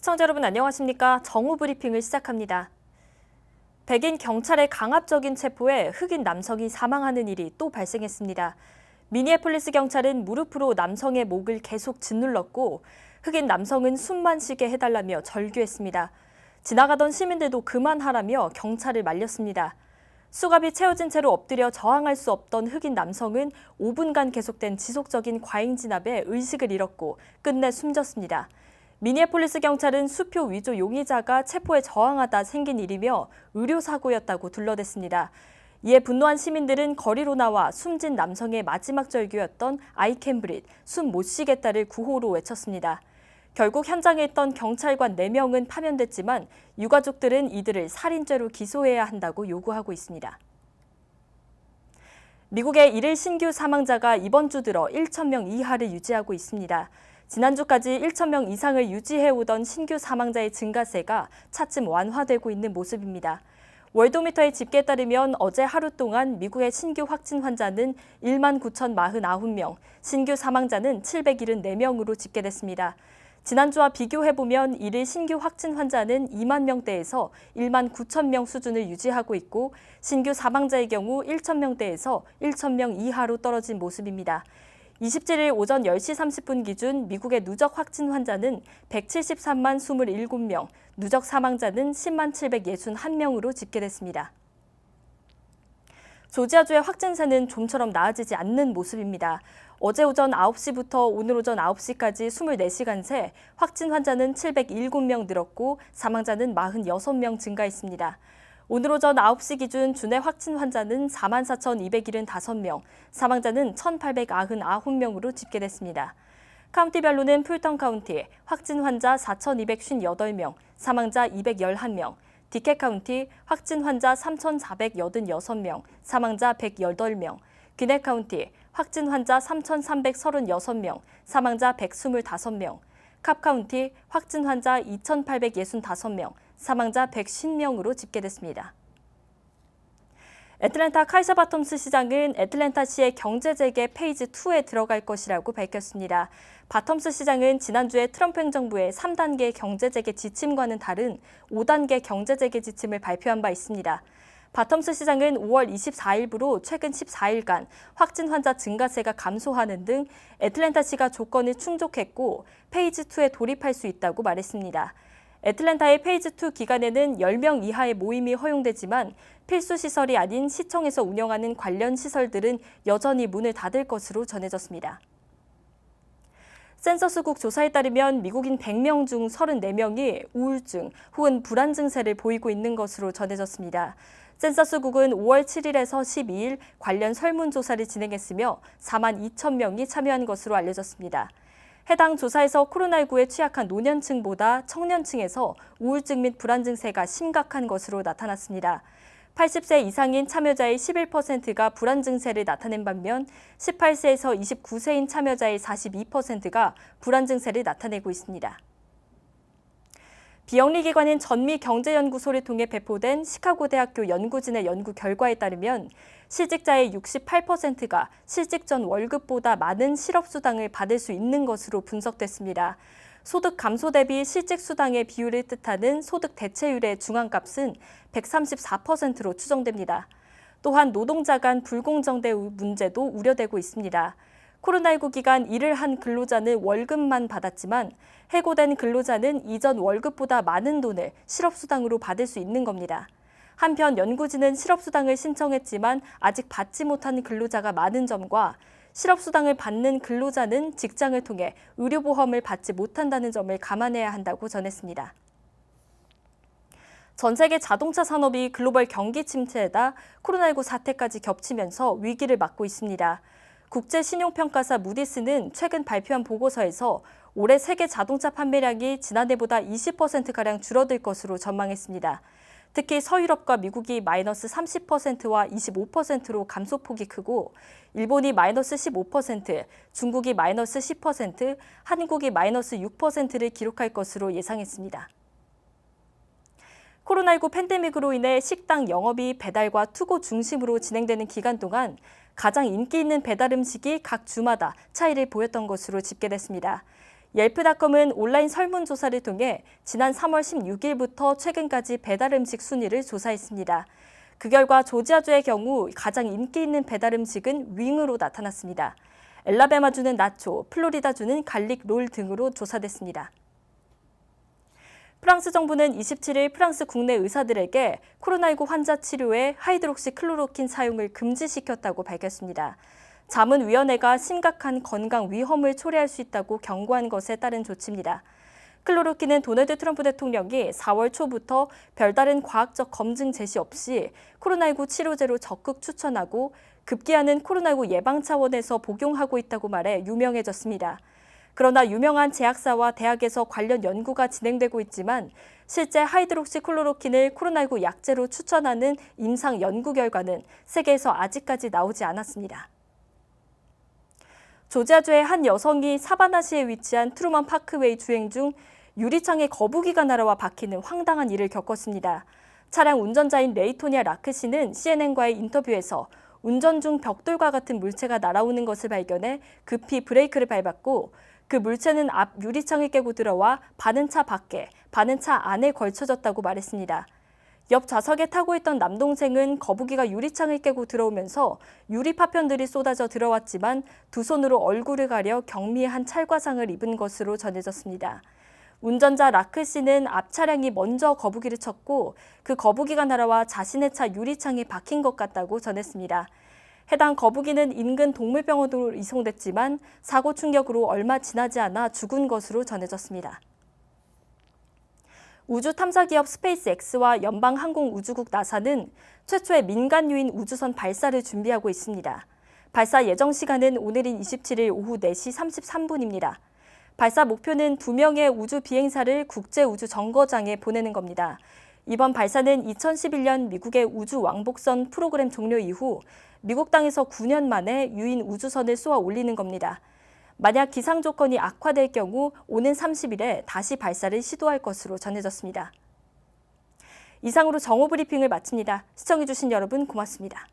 시청자 여러분 안녕하십니까? 정오 브리핑을 시작합니다. 백인 경찰의 강압적인 체포에 흑인 남성이 사망하는 일이 또 발생했습니다. 미니애폴리스 경찰은 무릎으로 남성의 목을 계속 짓눌렀고 흑인 남성은 숨만 쉬게 해달라며 절규했습니다. 지나가던 시민들도 그만하라며 경찰을 말렸습니다. 수갑이 채워진 채로 엎드려 저항할 수 없던 흑인 남성은 5분간 계속된 지속적인 과잉 진압에 의식을 잃었고 끝내 숨졌습니다. 미니애폴리스 경찰은 수표 위조 용의자가 체포에 저항하다 생긴 일이며 의료사고였다고 둘러댔습니다. 이에 분노한 시민들은 거리로 나와 숨진 남성의 마지막 절규였던 I can breathe, 숨 못 쉬겠다를 구호로 외쳤습니다. 결국 현장에 있던 경찰관 4명은 파면됐지만 유가족들은 이들을 살인죄로 기소해야 한다고 요구하고 있습니다. 미국의 일일 신규 사망자가 이번 주 들어 1,000명 이하를 유지하고 있습니다. 지난주까지 1,000명 이상을 유지해오던 신규 사망자의 증가세가 차츰 완화되고 있는 모습입니다. 월도미터의 집계에 따르면 어제 하루 동안 미국의 신규 확진 환자는 19,049명, 신규 사망자는 774명으로 집계됐습니다. 지난주와 비교해보면 일일 신규 확진 환자는 2만 명대에서 19,000명 수준을 유지하고 있고 신규 사망자의 경우 1,000명대에서 1,000명 이하로 떨어진 모습입니다. 27일 오전 10시 30분 기준 미국의 누적 확진 환자는 173만 27명, 누적 사망자는 10만 761명으로 집계됐습니다. 조지아주의 확진세는 좀처럼 나아지지 않는 모습입니다. 어제 오전 9시부터 오늘 오전 9시까지 24시간 새 확진 환자는 707명 늘었고 사망자는 46명 증가했습니다. 오늘 오전 9시 기준 주내 확진 환자는 44,275명, 사망자는 1,899명으로 집계됐습니다. 카운티별로는 풀턴 카운티 확진 환자 4,258명, 사망자 211명, 디켓 카운티 확진 환자 3,486명, 사망자 108명, 귀넷 카운티 확진 환자 3,336명, 사망자 125명, 캅 카운티 확진 환자 2,865명, 사망자 150명으로 집계됐습니다. 애틀랜타 카이사 바텀스 시장은 애틀랜타시의 경제재개 페이지 2에 들어갈 것이라고 밝혔습니다. 바텀스 시장은 지난주에 트럼프 행정부의 3단계 경제재개 지침과는 다른 5단계 경제재개 지침을 발표한 바 있습니다. 바텀스 시장은 5월 24일부로 최근 14일간 확진 환자 증가세가 감소하는 등 애틀랜타시가 조건을 충족했고 페이지 2에 돌입할 수 있다고 말했습니다. 애틀랜타의 페이지 2 기간에는 10명 이하의 모임이 허용되지만 필수 시설이 아닌 시청에서 운영하는 관련 시설들은 여전히 문을 닫을 것으로 전해졌습니다. 센서스국 조사에 따르면 미국인 100명 중 34명이 우울증 혹은 불안 증세를 보이고 있는 것으로 전해졌습니다. 센서스국은 5월 7일에서 12일 관련 설문조사를 진행했으며 4만 2천 명이 참여한 것으로 알려졌습니다. 해당 조사에서 코로나19에 취약한 노년층보다 청년층에서 우울증 및 불안 증세가 심각한 것으로 나타났습니다. 80세 이상인 참여자의 11%가 불안 증세를 나타낸 반면 18세에서 29세인 참여자의 42%가 불안 증세를 나타내고 있습니다. 비영리기관인 전미경제연구소를 통해 배포된 시카고대학교 연구진의 연구 결과에 따르면 실직자의 68%가 실직 전 월급보다 많은 실업수당을 받을 수 있는 것으로 분석됐습니다. 소득 감소 대비 실직 수당의 비율을 뜻하는 소득 대체율의 중앙값은 134%로 추정됩니다. 또한 노동자 간 불공정대 문제도 우려되고 있습니다. 코로나19 기간 일을 한 근로자는 월급만 받았지만 해고된 근로자는 이전 월급보다 많은 돈을 실업수당으로 받을 수 있는 겁니다. 한편 연구진은 실업수당을 신청했지만 아직 받지 못한 근로자가 많은 점과 실업수당을 받는 근로자는 직장을 통해 의료보험을 받지 못한다는 점을 감안해야 한다고 전했습니다. 전 세계 자동차 산업이 글로벌 경기 침체에다 코로나19 사태까지 겹치면서 위기를 맞고 있습니다. 국제신용평가사 무디스는 최근 발표한 보고서에서 올해 세계 자동차 판매량이 지난해보다 20%가량 줄어들 것으로 전망했습니다. 특히 서유럽과 미국이 마이너스 30%와 25%로 감소폭이 크고 일본이 마이너스 15%, 중국이 마이너스 10%, 한국이 마이너스 6%를 기록할 것으로 예상했습니다. 코로나19 팬데믹으로 인해 식당 영업이 배달과 투고 중심으로 진행되는 기간 동안 가장 인기 있는 배달 음식이 각 주마다 차이를 보였던 것으로 집계됐습니다. 옐프닷컴은 온라인 설문조사를 통해 지난 3월 16일부터 최근까지 배달음식 순위를 조사했습니다. 그 결과 조지아주의 경우 가장 인기 있는 배달음식은 윙으로 나타났습니다. 엘라베마주는 나초, 플로리다주는 갈릭 롤 등으로 조사됐습니다. 프랑스 정부는 27일 프랑스 국내 의사들에게 코로나19 환자 치료에 하이드록시클로로킨 사용을 금지시켰다고 밝혔습니다. 자문위원회가 심각한 건강 위험을 초래할 수 있다고 경고한 것에 따른 조치입니다. 클로로킨은 도널드 트럼프 대통령이 4월 초부터 별다른 과학적 검증 제시 없이 코로나19 치료제로 적극 추천하고 급기야는 코로나19 예방 차원에서 복용하고 있다고 말해 유명해졌습니다. 그러나 유명한 제약사와 대학에서 관련 연구가 진행되고 있지만 실제 하이드록시클로로킨을 코로나19 약제로 추천하는 임상 연구 결과는 세계에서 아직까지 나오지 않았습니다. 조지아주의 한 여성이 사바나시에 위치한 트루먼 파크웨이 주행 중 유리창에 거북이가 날아와 박히는 황당한 일을 겪었습니다. 차량 운전자인 레이토니아 라크 씨는 CNN과의 인터뷰에서 운전 중 벽돌과 같은 물체가 날아오는 것을 발견해 급히 브레이크를 밟았고 그 물체는 앞 유리창을 깨고 들어와 반은 차 밖에, 반은 차 안에 걸쳐졌다고 말했습니다. 옆 좌석에 타고 있던 남동생은 거북이가 유리창을 깨고 들어오면서 유리 파편들이 쏟아져 들어왔지만 두 손으로 얼굴을 가려 경미한 찰과상을 입은 것으로 전해졌습니다. 운전자 라크 씨는 앞 차량이 먼저 거북이를 쳤고 그 거북이가 날아와 자신의 차 유리창에 박힌 것 같다고 전했습니다. 해당 거북이는 인근 동물병원으로 이송됐지만 사고 충격으로 얼마 지나지 않아 죽은 것으로 전해졌습니다. 우주 탐사 기업 스페이스X와 연방항공우주국 나사는 최초의 민간 유인 우주선 발사를 준비하고 있습니다. 발사 예정 시간은 오늘인 27일 오후 4시 33분입니다. 발사 목표는 2명의 우주 비행사를 국제우주정거장에 보내는 겁니다. 이번 발사는 2011년 미국의 우주 왕복선 프로그램 종료 이후 미국 땅에서 9년 만에 유인 우주선을 쏘아 올리는 겁니다. 만약 기상 조건이 악화될 경우 오는 30일에 다시 발사를 시도할 것으로 전해졌습니다. 이상으로 정오 브리핑을 마칩니다. 시청해주신 여러분 고맙습니다.